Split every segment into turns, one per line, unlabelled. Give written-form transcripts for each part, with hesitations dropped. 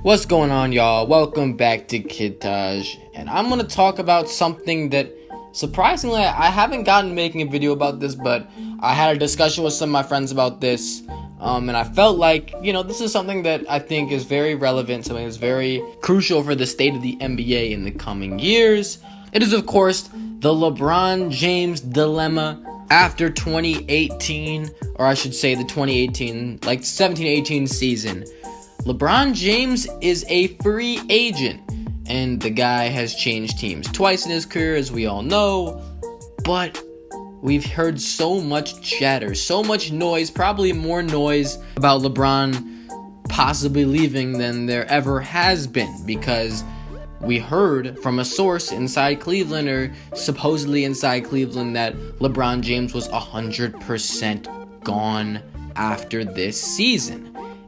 What's going on, y'all? Welcome back to Kid Taj, and I'm gonna talk about something that surprisingly I haven't gotten making a video about this, but I had a discussion with some of my friends about this, and I felt like, this is something that I think is very relevant, something that's very crucial for the state of the NBA in the coming years. It is, of course, the LeBron James dilemma after 2018, or I should say the 2018, 17-18 season. LeBron James is a free agent, and the guy has changed teams twice in his career, as we all know, but we've heard so much chatter, so much noise, probably more noise about LeBron possibly leaving than there ever has been, because we heard from a source inside Cleveland, or supposedly inside Cleveland, that LeBron James was 100% gone after this season.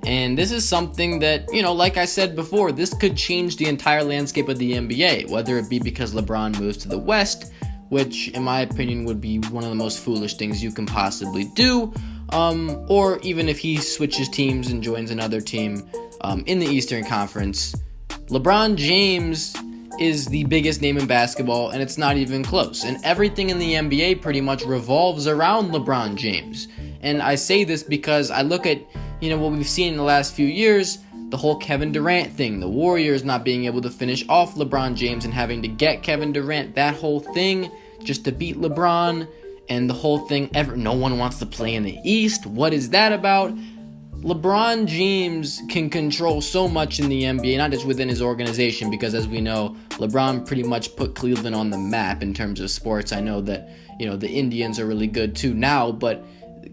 And this is something that, like I said before, this could change the entire landscape of the NBA, whether it be because LeBron moves to the West, which in my opinion would be one of the most foolish things you can possibly do, or even if he switches teams and joins another team in the Eastern Conference. LeBron James is the biggest name in basketball, and it's not even close. And everything in the NBA pretty much revolves around LeBron James. And I say this because I look at what we've seen in the last few years, the whole Kevin Durant thing, the Warriors not being able to finish off LeBron James and having to get Kevin Durant, that whole thing just to beat LeBron, and the whole thing no one wants to play in the East. What is that about? LeBron James can control so much in the NBA, not just within his organization, because as we know, LeBron pretty much put Cleveland on the map in terms of sports. I know that, the Indians are really good too now, but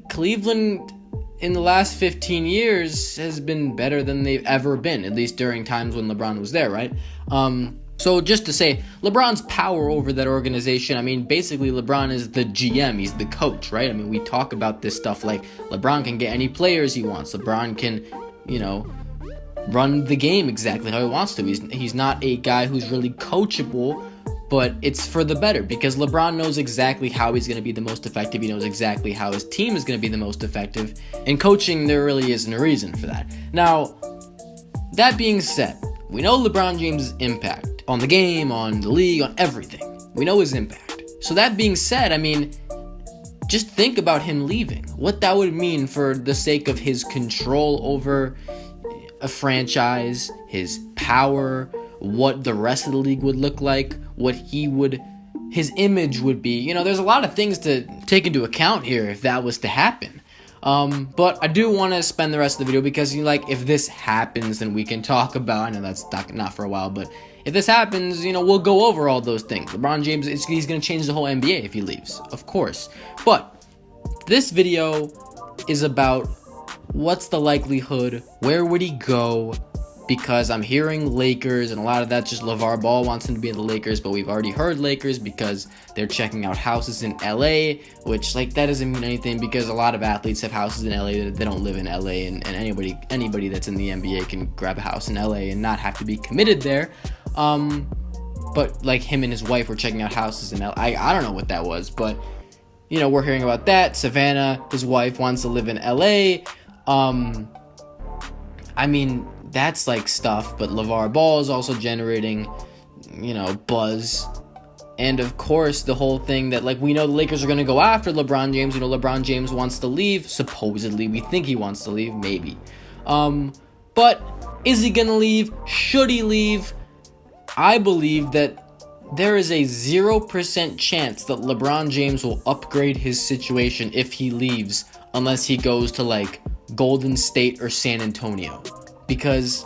Cleveland in the last 15 years has been better than they've ever been, at least during times when LeBron was there, right? So just to say, LeBron's power over that organization, basically LeBron is the GM, he's the coach, right? We talk about this stuff like LeBron can get any players he wants. LeBron can, run the game exactly how he wants to. He's not a guy who's really coachable, but it's for the better, because LeBron knows exactly how he's going to be the most effective. He knows exactly how his team is going to be the most effective. In coaching, there really isn't a reason for that. Now, that being said, we know LeBron James' impact on the game, on the league, on everything. We know his impact. So that being said, just think about him leaving. What that would mean for the sake of his control over a franchise, his power, what the rest of the league would look like, what his image would be. There's a lot of things to take into account here if that was to happen. But I do want to spend the rest of the video because, if this happens, then we can talk about, I know that's not for a while, but if this happens, we'll go over all those things. LeBron James, he's going to change the whole NBA if he leaves, of course. But this video is about what's the likelihood, where would he go, because I'm hearing Lakers, and a lot of that's just LeVar Ball wants him to be in the Lakers, but we've already heard Lakers because they're checking out houses in LA, which, that doesn't mean anything, because a lot of athletes have houses in LA. They don't live in LA, and anybody that's in the NBA can grab a house in LA and not have to be committed there. But, him and his wife were checking out houses in LA. I don't know what that was, but, we're hearing about that. Savannah, his wife, wants to live in LA. That's stuff, but LeVar Ball is also generating, buzz. And of course, the whole thing that, we know the Lakers are going to go after LeBron James. LeBron James wants to leave. Supposedly, we think he wants to leave, maybe. But is he going to leave? Should he leave? I believe that there is a 0% chance that LeBron James will upgrade his situation if he leaves, unless he goes to, Golden State or San Antonio. Because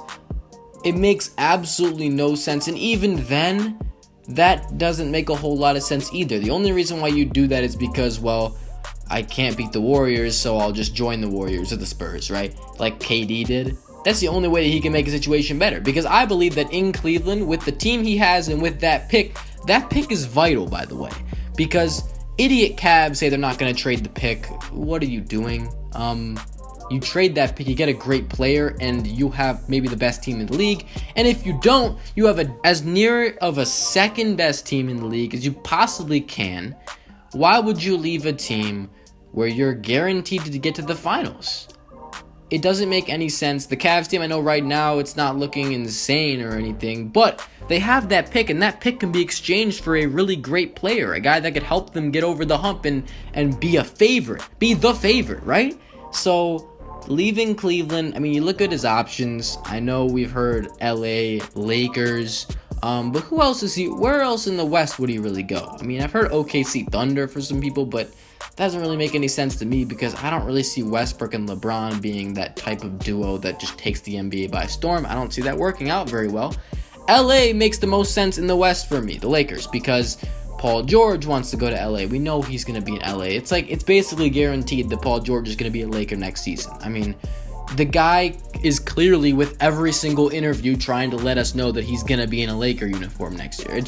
it makes absolutely no sense, and even then, that doesn't make a whole lot of sense either. The only reason why you do that is because, I can't beat the Warriors, so I'll just join the Warriors or the Spurs, right? Like KD did. That's the only way that he can make a situation better, because I believe that in Cleveland, with the team he has and with that pick is vital, by the way, because idiot CAVS say they're not going to trade the pick. What are you doing? You trade that pick, you get a great player, and you have maybe the best team in the league. And if you don't, you have as near of a second best team in the league as you possibly can. Why would you leave a team where you're guaranteed to get to the finals? it doesn't make any sense. The Cavs team, I know right now it's not looking insane or anything, but they have that pick, and that pick can be exchanged for a really great player, a guy that could help them get over the hump and be the favorite, right? So leaving Cleveland, I mean, you look at his options. I know we've heard LA, Lakers, but who else is he? Where else in the West would he really go? I mean, I've heard OKC Thunder for some people, but that doesn't really make any sense to me because I don't really see Westbrook and LeBron being that type of duo that just takes the NBA by storm. I don't see that working out very well. LA makes the most sense in the West for me, the Lakers, because Paul George wants to go to LA. We know he's going to be in LA. It's basically guaranteed that Paul George is going to be a Laker next season. I mean, the guy is clearly with every single interview trying to let us know that he's going to be in a Laker uniform next year.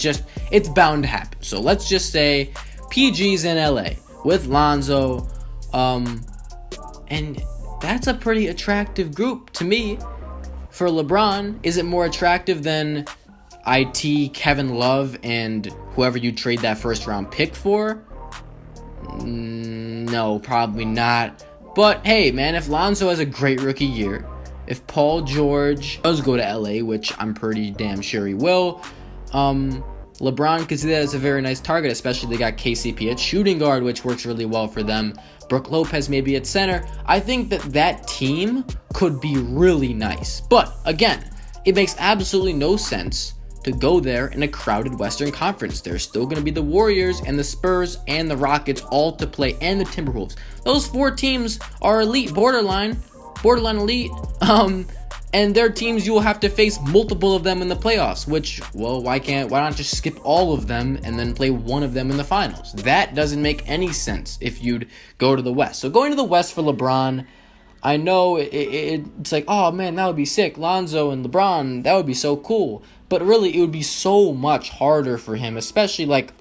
It's bound to happen. So let's just say PG's in LA with Lonzo, and that's a pretty attractive group to me. For LeBron, is it more attractive than IT, Kevin Love, and whoever you trade that first round pick for? No, probably not. But hey, man, if Lonzo has a great rookie year, if Paul George does go to LA, which I'm pretty damn sure he will, LeBron could see that as a very nice target, especially they got KCP at shooting guard, which works really well for them. Brook Lopez maybe at center. I think that team could be really nice. But again, it makes absolutely no sense to go there in a crowded Western Conference. There's still going to be the Warriors and the Spurs and the Rockets all to play, and the Timberwolves. Those four teams are elite, borderline elite. And their teams, you will have to face multiple of them in the playoffs, which, well, why not just skip all of them and then play one of them in the finals? That doesn't make any sense if you'd go to the West. So going to the West for LeBron, I know it's like, oh man, that would be sick. Lonzo and LeBron, that would be so cool. But really, it would be so much harder for him, especially like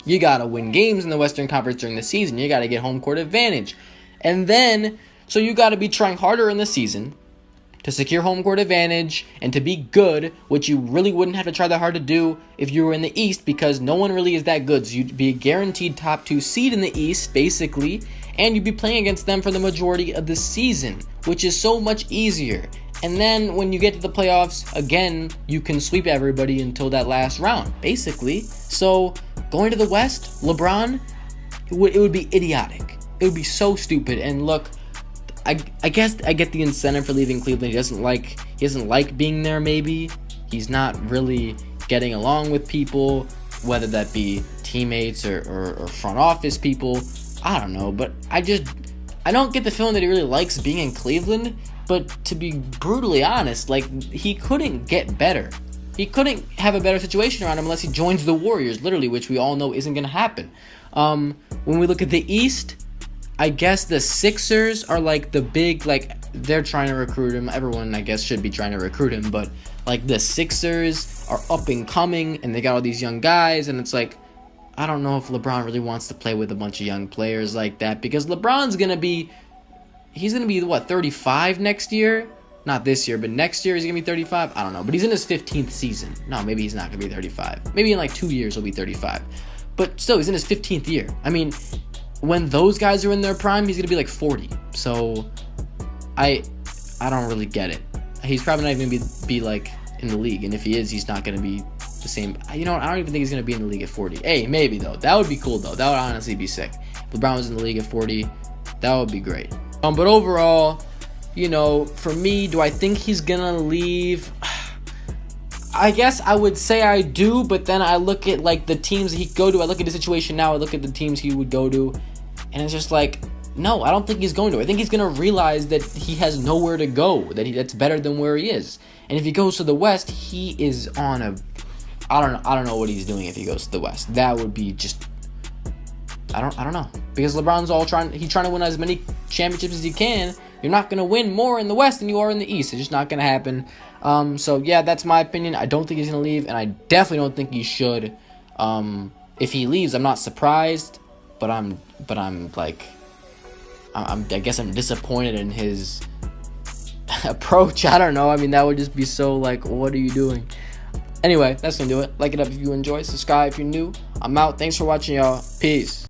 you got to win games in the Western Conference during the season. You got to get home court advantage. And then, so you got to be trying harder in the season to secure home court advantage and to be good, which you really wouldn't have to try that hard to do if you were in the East, because no one really is that good. So you'd be a guaranteed top 2 seed in the East, basically, and you'd be playing against them for the majority of the season, which is so much easier. And then when you get to the playoffs, again, you can sweep everybody until that last round, basically. So going to the West, LeBron, it would be idiotic. It would be so stupid. And look, I guess I get the incentive for leaving Cleveland. He doesn't like being there, maybe. He's not really getting along with people, whether that be teammates or front office people. I don't know, but I don't get the feeling that he really likes being in Cleveland. But to be brutally honest, like, he couldn't get better. He couldn't have a better situation around him unless he joins the Warriors, literally, which we all know isn't going to happen. When we look at the East, I guess the Sixers are like the big, like, they're trying to recruit him. Everyone, I guess, should be trying to recruit him. But, like, the Sixers are up and coming, and they got all these young guys. And it's like, I don't know if LeBron really wants to play with a bunch of young players like that. Because LeBron's going to be, he's going to be, 35 next year? Not this year, but next year he's going to be 35? I don't know. But he's in his 15th season. No, maybe he's not going to be 35. Maybe in, 2 years he'll be 35. But still, he's in his 15th year. I mean, when those guys are in their prime, he's going to be 40. So I don't really get it. He's probably not even going to be in the league. And if he is, he's not going to be the same. You know what? I don't even think he's going to be in the league at 40. Hey, maybe though. That would be cool though. That would honestly be sick. If LeBron was in the league at 40, that would be great. But overall, for me, do I think he's going to leave? I guess I would say I do, but then I look at the teams that he could go to. I look at the situation now. I look at the teams he would go to, and it's just no, I don't think he's going to. I think he's going to realize that he has nowhere to go, that's better than where he is. And if he goes to the West, he is on a, I don't know what he's doing if he goes to the West. That would be just, I don't know. Because LeBron's he's trying to win as many championships as he can. You're not going to win more in the West than you are in the East. It's just not going to happen. So yeah, that's my opinion. I don't think he's going to leave, and I definitely don't think he should. If he leaves, I'm not surprised, but I guess I'm disappointed in his approach. I don't know. I mean, that would just be so what are you doing? Anyway, that's going to do it. Like it up if you enjoy. Subscribe if you're new. I'm out. Thanks for watching, y'all. Peace.